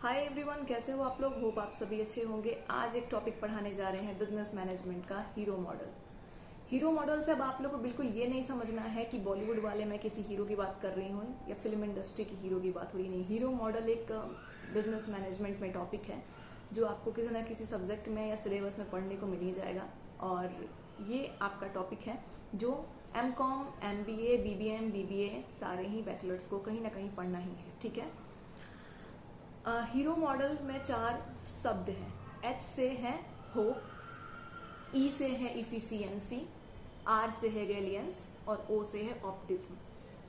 Hi everyone, कैसे हो आप लोग। होप आप सभी अच्छे होंगे। आज एक टॉपिक पढ़ाने जा रहे हैं बिजनेस मैनेजमेंट का, हीरो मॉडल। हीरो मॉडल से अब आप लोग को बिल्कुल ये नहीं समझना है कि बॉलीवुड वाले मैं किसी हीरो की बात कर रही हूँ या फिल्म इंडस्ट्री की हीरो की बात हो रही नहीं। हीरो मॉडल एक बिजनेस मैनेजमेंट में टॉपिक है जो आपको किसी ना किसी सब्जेक्ट में या सिलेबस में पढ़ने को मिल ही जाएगा। और ये आपका टॉपिक है जो MCOM, MBA, BBM, BBA सारे ही बैचलर्स को कहीं ना कहीं पढ़ना ही है। ठीक है। हीरो मॉडल में 4 शब्द हैं। H से है होप, E से है इफिशियंसी, R से है रेलियंस और O से है ऑप्टिज्म।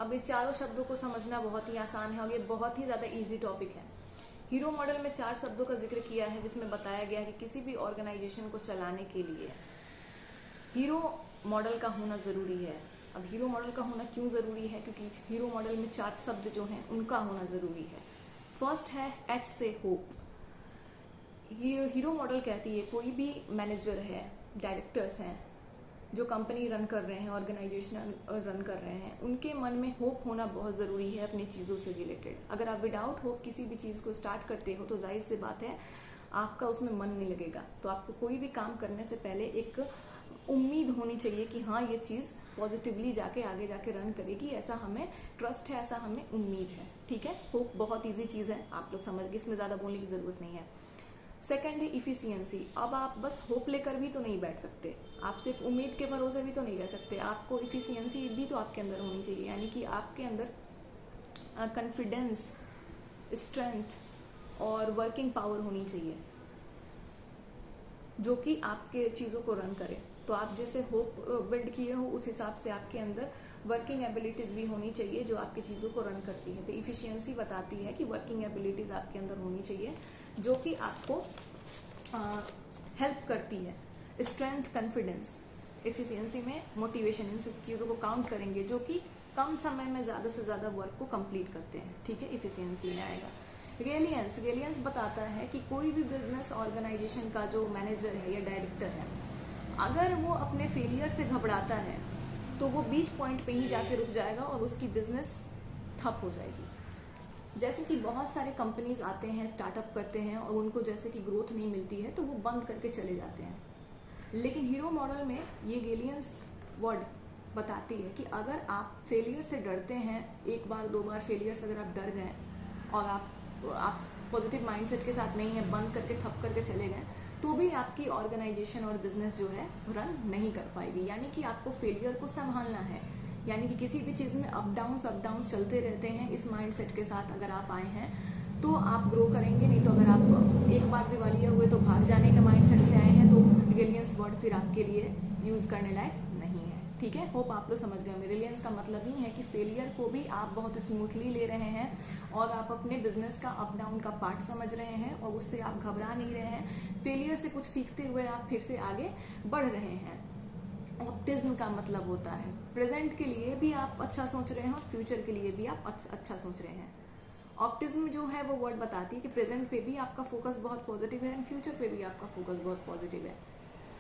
अब ये चारों शब्दों को समझना बहुत ही आसान है और ये बहुत ही ज्यादा इजी टॉपिक है। हीरो मॉडल में 4 शब्दों का जिक्र किया है जिसमें बताया गया है कि किसी भी ऑर्गेनाइजेशन को चलाने के लिए हीरो मॉडल का होना जरूरी है। अब हीरो मॉडल का होना क्यों जरूरी है? क्योंकि हीरो मॉडल में 4 शब्द जो हैं उनका होना जरूरी है। फर्स्ट है H से होप। हीरो मॉडल कहती है कोई भी मैनेजर है, डायरेक्टर्स हैं जो कंपनी रन कर रहे हैं, ऑर्गेनाइजेशन रन कर रहे हैं, उनके मन में होप होना बहुत ज़रूरी है अपनी चीज़ों से रिलेटेड। अगर आप विदाउट होप किसी भी चीज़ को स्टार्ट करते हो तो जाहिर सी बात है आपका उसमें मन नहीं लगेगा। तो आपको कोई भी काम करने से पहले एक उम्मीद होनी चाहिए कि हाँ ये चीज़ पॉजिटिवली जाके आगे जाके रन करेगी, ऐसा हमें ट्रस्ट है, ऐसा हमें उम्मीद है। ठीक है। होप बहुत इजी चीज़ है, आप लोग समझ गए, इसमें ज़्यादा बोलने की ज़रूरत नहीं है। सेकंड है इफिशियंसी। अब आप बस होप लेकर भी तो नहीं बैठ सकते, आप सिर्फ उम्मीद के भरोसे भी तो नहीं रह सकते, आपको इफिशियंसी भी तो आपके अंदर होनी चाहिए। यानी कि आपके अंदर कॉन्फिडेंस, स्ट्रेंथ और वर्किंग पावर होनी चाहिए जो कि आपके चीज़ों को रन करे। तो आप जैसे होप बिल्ड किए हो उस हिसाब से आपके अंदर वर्किंग एबिलिटीज भी होनी चाहिए जो आपकी चीज़ों को रन करती है। तो इफिशियंसी बताती है कि वर्किंग एबिलिटीज आपके अंदर होनी चाहिए जो कि आपको हेल्प करती है। स्ट्रेंथ, कॉन्फिडेंस, इफिशियंसी में मोटिवेशन, इन सब चीज़ों को काउंट करेंगे जो कि कम समय में ज़्यादा से ज़्यादा वर्क को कंप्लीट करते हैं। ठीक है, इफिशियंसी में आएगा। रेलियंस बताता है कि कोई भी बिजनेस ऑर्गेनाइजेशन का जो मैनेजर है या डायरेक्टर है, अगर वो अपने फेलियर से घबराता है तो वो बीच पॉइंट पे ही जाके रुक जाएगा और उसकी बिजनेस ठप हो जाएगी। जैसे कि बहुत सारे कंपनीज आते हैं, स्टार्टअप करते हैं और उनको जैसे कि ग्रोथ नहीं मिलती है तो वो बंद करके चले जाते हैं। लेकिन हीरो मॉडल में ये गेलियंस वर्ड बताती है कि अगर आप फेलियर से डरते हैं, एक बार 2 बार फेलियर से अगर आप डर गए और आप पॉजिटिव माइंडसेट के साथ नहीं है, बंद करके थप करके चले गए, तो भी आपकी ऑर्गेनाइजेशन और बिजनेस जो है रन नहीं कर पाएगी। यानी कि आपको फेलियर को संभालना है। यानी कि किसी भी चीज में अप डाउन चलते रहते हैं। इस माइंडसेट के साथ अगर आप आए हैं तो आप ग्रो करेंगे, नहीं तो अगर आप एक बार दिवालिया हुए तो भाग जाने के माइंडसेट से आए हैं तो रेलियंस वर्ड फिर आपके लिए यूज करने लायक नहीं है। ठीक है, होप आप लोग समझ गए। रेलियंस का मतलब ही है कि फेलियर को भी आप बहुत स्मूथली ले रहे हैं और आप अपने बिजनेस का अप डाउन का पार्ट समझ रहे हैं और उससे आप घबरा नहीं रहे हैं। फेलियर से कुछ सीखते हुए आप फिर से आगे बढ़ रहे हैं। ऑप्टिज्म का मतलब होता है प्रेजेंट के लिए भी आप अच्छा सोच रहे हैं और फ्यूचर के लिए भी आप अच्छा सोच रहे हैं। ऑप्टिज्म जो है वो वर्ड बताती है कि प्रेजेंट पे भी आपका फोकस बहुत पॉजिटिव है एंड फ्यूचर पे भी आपका फोकस बहुत पॉजिटिव है।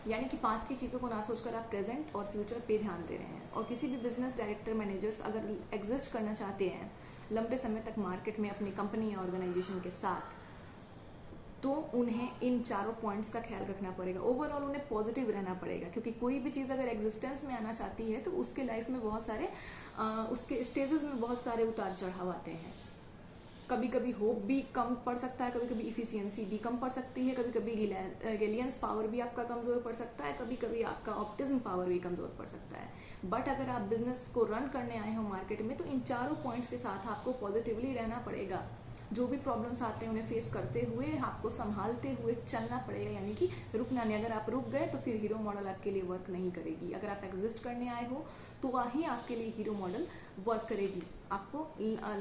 यानी कि पास्ट की चीज़ों को ना सोचकर आप प्रेजेंट और फ्यूचर पे ध्यान दे रहे हैं। और किसी भी बिजनेस डायरेक्टर, मैनेजर्स अगर एग्जिस्ट करना चाहते हैं लंबे समय तक मार्केट में अपनी कंपनी या ऑर्गेनाइजेशन के साथ, तो उन्हें इन चारों पॉइंट्स का ख्याल रखना पड़ेगा। ओवरऑल उन्हें पॉजिटिव रहना पड़ेगा, क्योंकि कोई भी चीज़ अगर एग्जिस्टेंस में आना चाहती है तो उसके लाइफ में बहुत सारे उसके स्टेजेस में बहुत सारे उतार चढ़ाव आते हैं। कभी कभी होप भी कम पड़ सकता है, कभी कभी इफिशियंसी भी कम पड़ सकती है, कभी कभी रेलियंस पावर भी आपका कमजोर पड़ सकता है, कभी कभी आपका ऑप्टिज्म पावर भी कमजोर पड़ सकता है। बट अगर आप बिजनेस को रन करने आए हो मार्केट में तो इन चारों पॉइंट्स के साथ आपको पॉजिटिवली रहना पड़ेगा। जो भी प्रॉब्लम्स आते हैं उन्हें फेस करते हुए आपको संभालते हुए चलना पड़ेगा। यानी कि रुकना नहीं। अगर आप रुक गए तो फिर हीरो मॉडल आपके लिए वर्क नहीं करेगी। अगर आप एग्जिस्ट करने आए हो तो वही आपके लिए हीरो मॉडल वर्क करेगी, आपको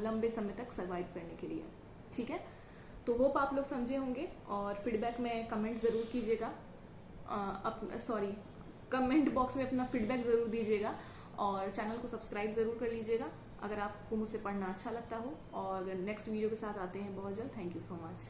लंबे समय तक सर्वाइव करने के लिए। ठीक है, तो होप आप लोग समझे होंगे और फीडबैक में कमेंट जरूर कीजिएगा। कमेंट बॉक्स में अपना फीडबैक जरूर दीजिएगा और चैनल को सब्सक्राइब जरूर कर लीजिएगा अगर आपको मुझसे पढ़ना अच्छा लगता हो। और नेक्स्ट वीडियो के साथ आते हैं बहुत जल्द। Thank you so much.